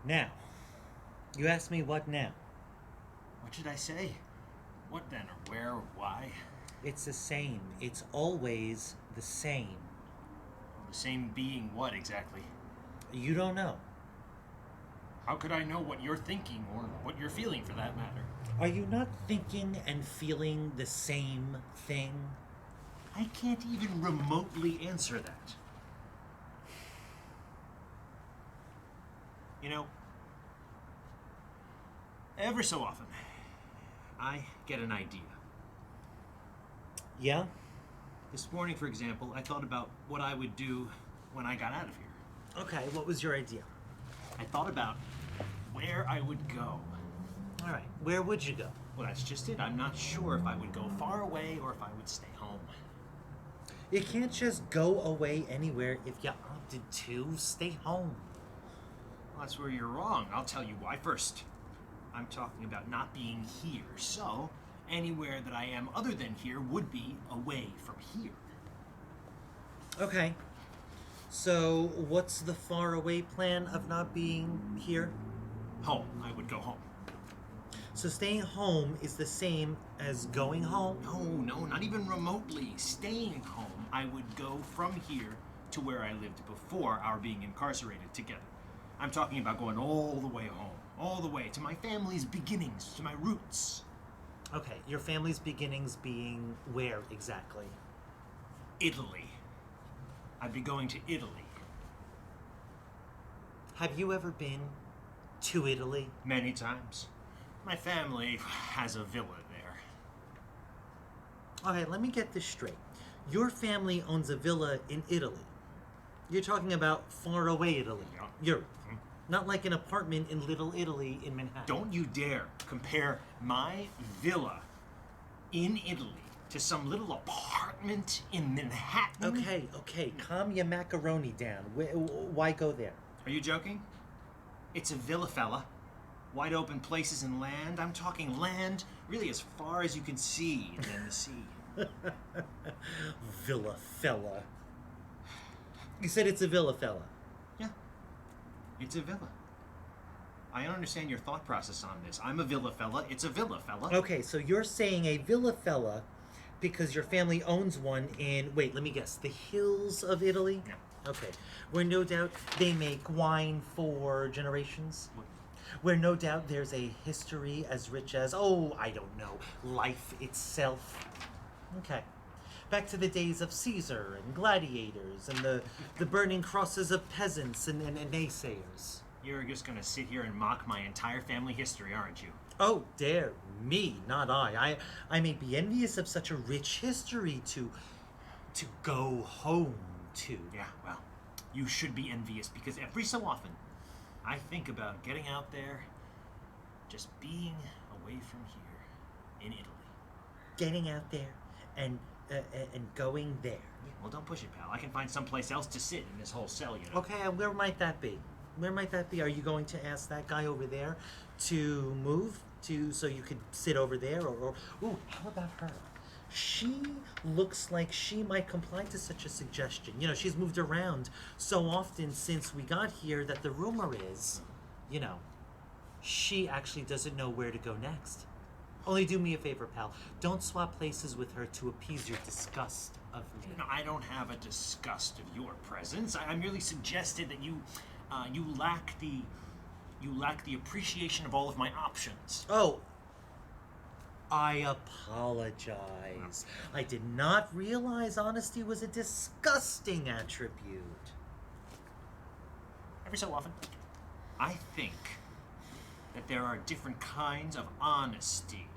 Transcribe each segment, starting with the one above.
Now, you asked me what now? What should I say? What then, or where, or why? It's the same. It's always the same. The same being what exactly? You don't know. How could I know what you're thinking, or what you're feeling for that matter? Are you not thinking and feeling the same thing? I can't even remotely answer that. You know, ever so often, I get an idea. Yeah? This morning, for example, I thought about what I would do when I got out of here. Okay, what was your idea? I thought about where I would go. Alright, where would you go? Well, that's just it. I'm not sure if I would go far away or if I would stay home. You can't just go away anywhere if you opted to. Stay home. Well, that's where you're wrong. I'll tell you why first. I'm talking about not being here, so anywhere that I am other than here would be away from here. Okay. So, what's the faraway plan of not being here? Home. I would go home. So, staying home is the same as going home? No, not even remotely. Staying home, I would go from here to where I lived before our being incarcerated together. I'm talking about going all the way home. All the way to my family's beginnings, to my roots. Okay, your family's beginnings being where exactly? Italy. I'd be going to Italy. Have you ever been to Italy? Many times. My family has a villa there. Okay, let me get this straight. Your family owns a villa in Italy. You're talking about far away Italy, Yeah. Europe. Not like an apartment in Little Italy in Manhattan. Don't you dare compare my villa in Italy to some little apartment in Manhattan. Okay, calm your macaroni down. Why go there? Are you joking? It's a villa, fella. Wide open places and land. I'm talking land really as far as you can see, and then the sea. Villa fella. You said it's a villa fella. Yeah, it's a villa. I understand your thought process on this. I'm a villa fella. It's a villa fella. Okay, so you're saying a villa fella because your family owns one in, wait, let me guess, the hills of Italy? Yeah. Okay, where no doubt they make wine for generations? Where no doubt there's a history as rich as, I don't know, life itself? Okay. Back to the days of Caesar and gladiators and the burning crosses of peasants and naysayers. You're just gonna sit here and mock my entire family history, aren't you? Oh, dare me, not I may be envious of such a rich history to go home to. Yeah, well, you should be envious because every so often I think about getting out there, just being away from here in Italy. Getting out there and going there. Yeah, well, don't push it, pal. I can find someplace else to sit in this whole cell, you know. Okay, and where might that be? Where might that be? Are you going to ask that guy over there to move so you could sit over there? Or how about her? She looks like she might comply to such a suggestion. You know, she's moved around so often since we got here that the rumor is, she actually doesn't know where to go next. Only do me a favor, pal. Don't swap places with her to appease your disgust of me. No, I don't have a disgust of your presence. I merely suggested that you lack the appreciation of all of my options. Oh, I apologize. I did not realize honesty was a disgusting attribute. Every so often, I think that there are different kinds of honesty.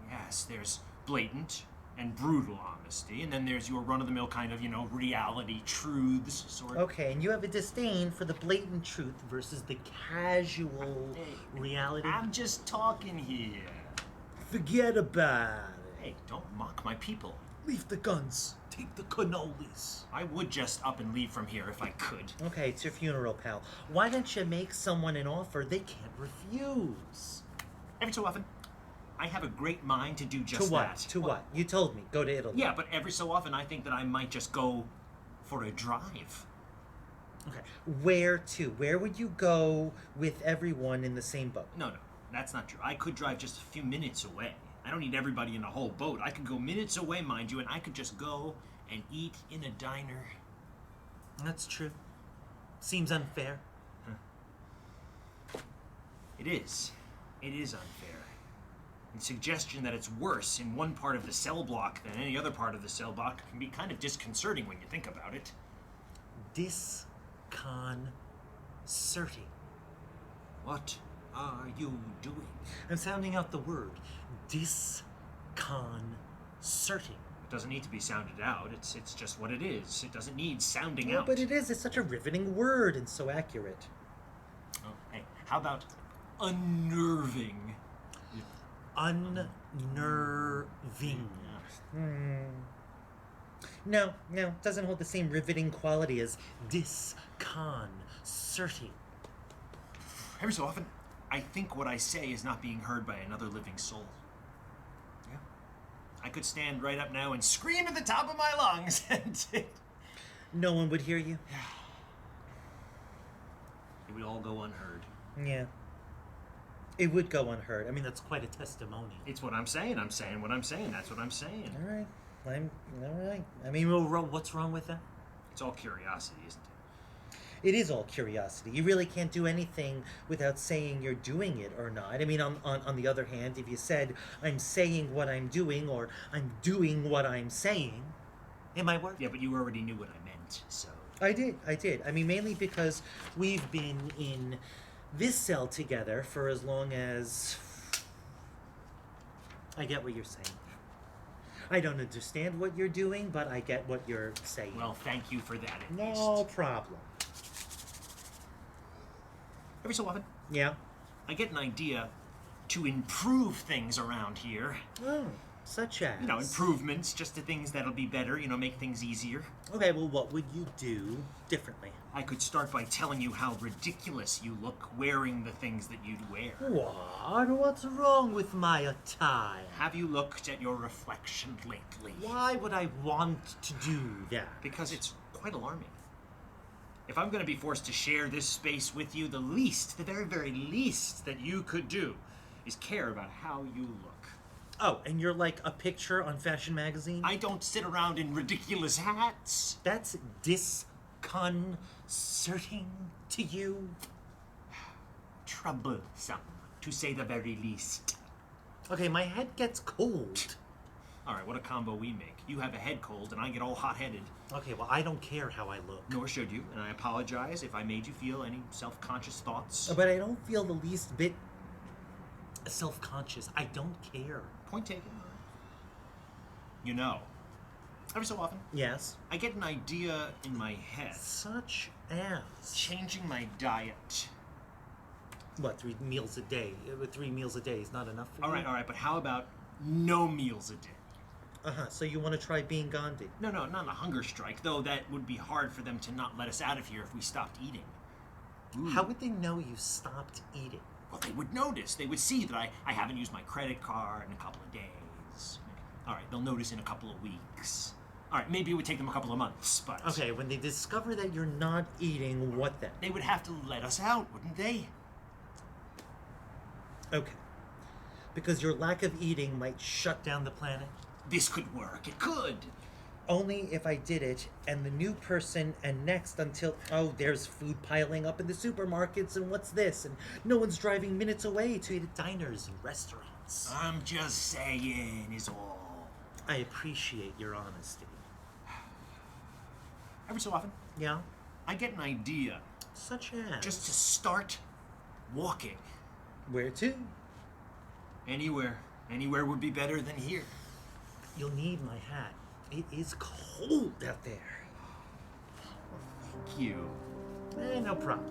Yes, there's blatant and brutal honesty, and then there's your run-of-the-mill kind of, reality truths sort of. Okay, and you have a disdain for the blatant truth versus the casual reality. I'm just talking here. Forget about it. Hey, don't mock my people. Leave the guns. Take the cannolis. I would just up and leave from here if I could. Okay, it's your funeral, pal. Why don't you make someone an offer they can't refuse? Every so often, I have a great mind to do just To what? that. To what? You told me. Go to Italy. Yeah, but every so often I think that I might just go for a drive. Okay. Where to? Where would you go with everyone in the same boat? No, that's not true. I could drive just a few minutes away. I don't need everybody in the whole boat. I could go minutes away, mind you, and I could just go and eat in a diner. That's true. Seems unfair. It is. It is unfair. The suggestion that it's worse in one part of the cell block than any other part of the cell block can be kind of disconcerting when you think about it. Disconcerting. What are you doing? I'm sounding out the word. Disconcerting. It doesn't need to be sounded out. It's just what it is. It doesn't need sounding No, out. but it is. It's such a riveting word and so accurate. Oh, hey, how about unnerving? Unnerving. No, doesn't hold the same riveting quality as disconcerting. Every so often, I think what I say is not being heard by another living soul. Yeah. I could stand right up now and scream at the top of my lungs and No one would hear you? it would all go unheard. Yeah. It would go unheard. I mean, that's quite a testimony. It's what I'm saying. I'm saying what I'm saying. That's what I'm saying. All right. All right. I mean, what's wrong with that? It's all curiosity, isn't it? It is all curiosity. You really can't do anything without saying you're doing it or not. I mean, on the other hand, if you said, I'm saying what I'm doing, or I'm doing what I'm saying, it might work. Yeah, but you already knew what I meant, so... I did. I mean, mainly because we've been in this cell together for as long as... I get what you're saying. I don't understand what you're doing, but I get what you're saying. Well, thank you for that, at No least. problem. Every so often, Yeah? I get an idea to improve things around here. Oh, such as? You know, improvements, just to things that'll be better, make things easier. Okay, well, what would you do differently? I could start by telling you how ridiculous you look wearing the things that you'd wear. What? What's wrong with my attire? Have you looked at your reflection lately? Why would I want to do that? Because it's quite alarming. If I'm going to be forced to share this space with you, the very, very least that you could do is care about how you look. Oh, and you're like a picture on Fashion Magazine? I don't sit around in ridiculous hats. That's disconcerting to you? Troublesome, to say the very least. Okay, my head gets cold. All right, what a combo we make. You have a head cold, and I get all hot-headed. Okay, well, I don't care how I look. Nor should you, and I apologize if I made you feel any self-conscious thoughts. But I don't feel the least bit self-conscious. I don't care. Point taken. You know, every so often, Yes? I get an idea in my head. Such as? Changing my diet. What, 3 meals a day? 3 meals a day is not enough for you? All right, but how about no meals a day? So you want to try being Gandhi? No, not a hunger strike, though that would be hard for them to not let us out of here if we stopped eating. How would they know you stopped eating? Well, they would notice. They would see that I haven't used my credit card in a couple of days. All right, they'll notice in a couple of weeks. All right, maybe it would take them a couple of months, but... Okay, when they discover that you're not eating, what then? They would have to let us out, wouldn't they? Okay. Because your lack of eating might shut down the planet? This could work. It could. Only if I did it, and the new person, and next until, oh, there's food piling up in the supermarkets, and what's this? And no one's driving minutes away to eat at diners and restaurants. I'm just saying is all. I appreciate your honesty. Every so often, Yeah? I get an idea Such as? just to start walking. Where to? Anywhere. Anywhere would be better than here. You'll need my hat. It is cold out there. Thank you. No problem.